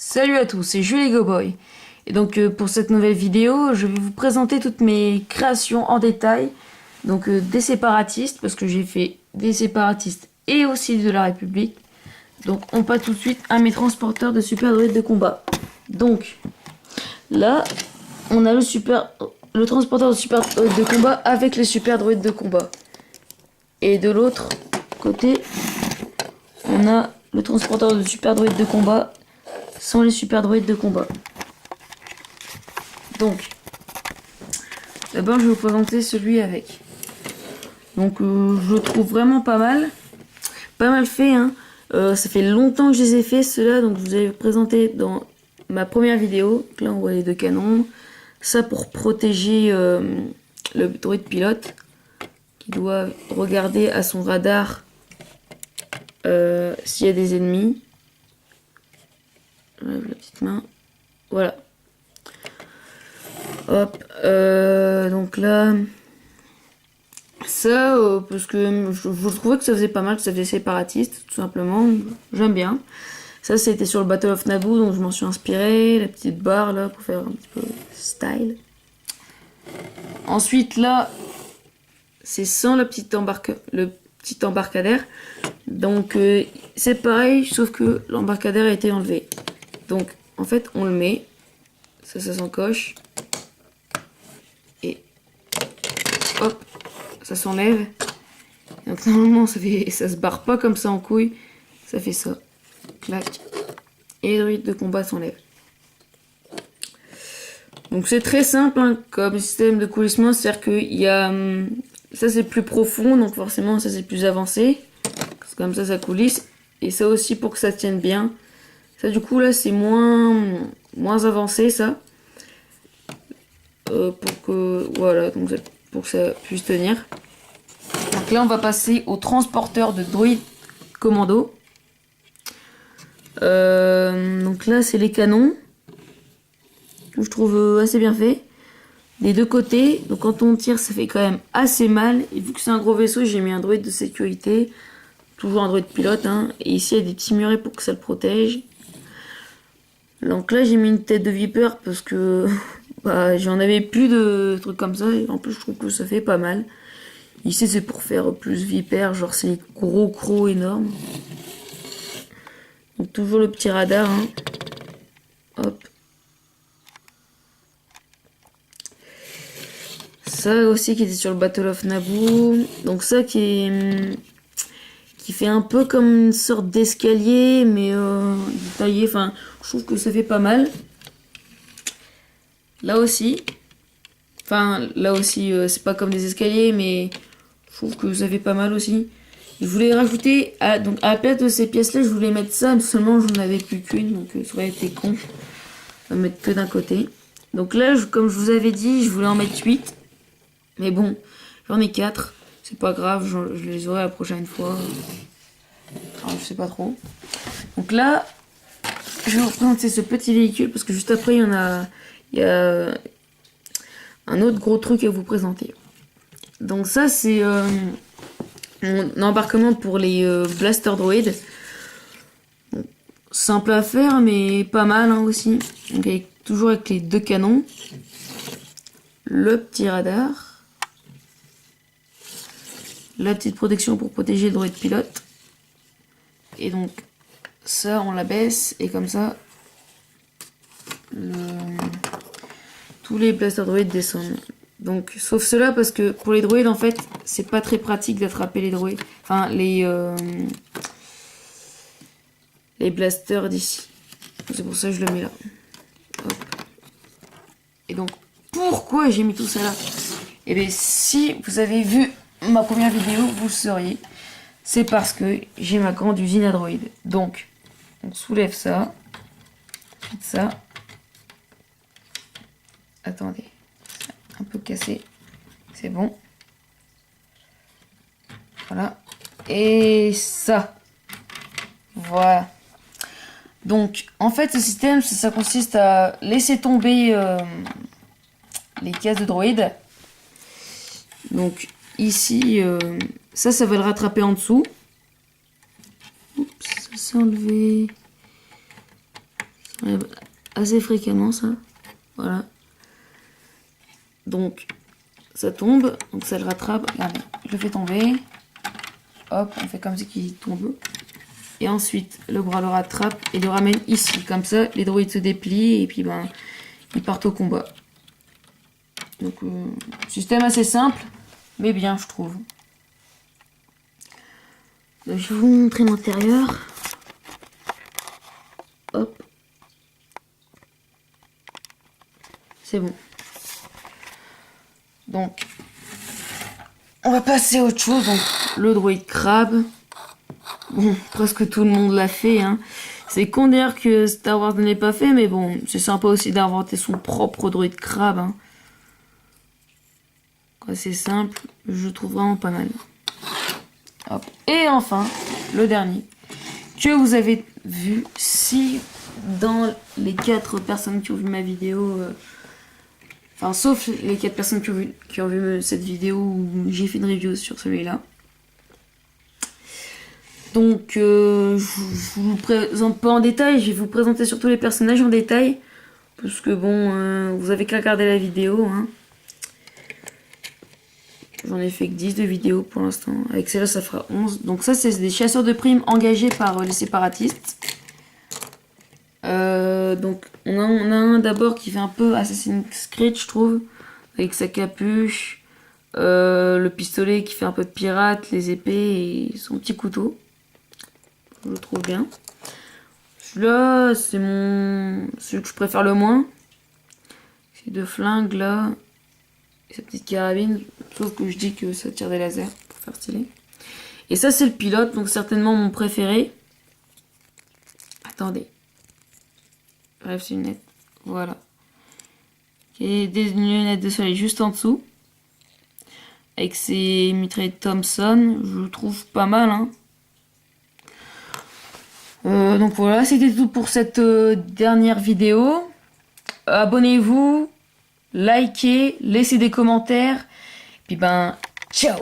Salut à tous, c'est Julie Goboy. Et donc pour cette nouvelle vidéo, je vais vous présenter toutes mes créations en détail. Donc des séparatistes, parce que j'ai fait des séparatistes et aussi de la République. Donc on passe tout de suite à mes transporteurs de super droïdes de combat. Donc là, on a le transporteur de super droïdes de combat avec les super droïdes de combat. Et de l'autre côté, on a le transporteur de super droïdes de combat sans les super droïdes de combat. Donc, d'abord je vais vous présenter celui avec. Donc je le trouve vraiment pas mal fait, hein. Ça fait longtemps que je les ai fait ceux-là, donc je vous avais présenté dans ma première vidéo. Donc là on voit les deux canons, ça pour protéger le droïde pilote qui doit regarder à son radar s'il y a des ennemis. La petite main, voilà. Hop, donc là, ça, parce que je trouvais que ça faisait pas mal, que ça faisait séparatiste, tout simplement. J'aime bien. Ça, c'était sur le Battle of Naboo, donc je m'en suis inspiré. La petite barre là pour faire un petit peu style. Ensuite, là, c'est sans le petit embarcadère. Donc, c'est pareil, sauf que l'embarcadère a été enlevé. Donc, en fait, on le met. Ça s'encoche. Et hop, ça s'enlève. Donc, normalement, ça se barre pas comme ça en couille. Ça fait ça. Clac. Et le droïde de combat s'enlève. Donc, c'est très simple hein, comme système de coulissement. C'est-à-dire qu'il y a. Ça, c'est plus profond. Donc, forcément, ça, c'est plus avancé. Parce que comme ça coulisse. Et ça aussi pour que ça tienne bien. Ça, du coup, là, c'est moins avancé, ça. Pour que voilà, donc pour que ça puisse tenir. Donc là on va passer au transporteur de droïdes commando. Donc là c'est les canons que je trouve assez bien fait des deux côtés. Donc quand on tire ça fait quand même assez mal, et vu que c'est un gros vaisseau j'ai mis un droïde de sécurité, toujours un droïde pilote hein. Et ici il y a des petits murets pour que ça le protège. Donc là j'ai mis une tête de vipère parce que bah, j'en avais plus de trucs comme ça, et en plus je trouve que ça fait pas mal. Ici c'est pour faire plus vipère, genre c'est les gros crocs énormes. Donc toujours le petit radar hein. Hop. Ça aussi qui était sur le Battle of Naboo. Donc ça qui fait un peu comme une sorte d'escalier mais détaillé, enfin je trouve que ça fait pas mal. Là aussi, c'est pas comme des escaliers, mais je trouve que ça fait pas mal aussi. Je voulais rajouter, donc à la place de ces pièces-là, je voulais mettre ça, mais seulement j'en avais plus qu'une, donc ça aurait été con de mettre que d'un côté. Donc là, comme je vous avais dit, je voulais en mettre 8, mais bon, j'en ai 4, c'est pas grave, je les aurai la prochaine fois. Alors, je sais pas trop. Donc là, je vais vous présenter ce petit véhicule, parce que juste après, il y a un autre gros truc à vous présenter. Donc ça c'est mon embarquement pour les blaster droïdes. Bon, simple à faire mais pas mal hein, aussi. Donc toujours avec les deux canons. Le petit radar. La petite protection pour protéger le droïde pilote. Et donc ça on la baisse et comme ça tous les blaster droïdes descendent. Donc, sauf cela parce que pour les droïdes, en fait, c'est pas très pratique d'attraper les droïdes. Enfin, les blasters d'ici. C'est pour ça que je le mets là. Hop. Et donc, pourquoi j'ai mis tout ça là? Et bien, si vous avez vu ma première vidéo, vous le sauriez. C'est parce que j'ai ma grande usine à droïdes. Donc, on soulève ça. Ça. Attendez, un peu cassé, c'est bon. Voilà, et ça, voilà. Donc, en fait, ce système, ça consiste à laisser tomber les cases de droïdes. Donc, ici, ça va le rattraper en dessous. Oups, ça s'est enlevé. assez fréquemment ça. Voilà. Donc ça tombe, donc ça le rattrape. Regardez, je le fais tomber. Hop, on fait comme si qu'il tombe. Et ensuite, le bras le rattrape et le ramène ici. Comme ça, les droïdes se déplient et puis ben, ils partent au combat. Donc, système assez simple, mais bien, je trouve. Donc, je vais vous montrer l'intérieur. Hop. C'est bon. Donc, on va passer à autre chose. Donc, le droïde crabe. Bon, presque tout le monde l'a fait, hein. C'est con d'ailleurs que Star Wars ne l'ait pas fait, mais bon, c'est sympa aussi d'inventer son propre droïde crabe, hein. C'est simple, je trouve vraiment pas mal. Hop. Et enfin, le dernier, que vous avez vu, si dans les 4 personnes qui ont vu ma vidéo, enfin sauf les 4 personnes qui ont vu cette vidéo où j'ai fait une review sur celui-là. Donc, je vous présente pas en détail, je vais vous présenter surtout les personnages en détail. Parce que bon, vous avez qu'à regarder la vidéo. Hein. J'en ai fait que 10 de vidéos pour l'instant. Avec celle-là, ça fera 11. Donc ça, c'est des chasseurs de primes engagés par les séparatistes. Donc, on a un d'abord qui fait un peu Assassin's Creed, je trouve. Avec sa capuche, le pistolet qui fait un peu de pirate, les épées et son petit couteau. Je le trouve bien. Celui-là, c'est celui que je préfère le moins. Ces 2 flingues là. Et sa petite carabine. Sauf que je dis que ça tire des lasers pour faire stylé. Et ça, c'est le pilote, donc certainement mon préféré. Attendez. Bref, c'est une lunette. Voilà. Et des lunettes de soleil juste en dessous. Avec ses mitraillettes Thompson. Je le trouve pas mal, hein. Donc voilà, c'était tout pour cette dernière vidéo. Abonnez-vous, likez, laissez des commentaires. Puis ben, ciao!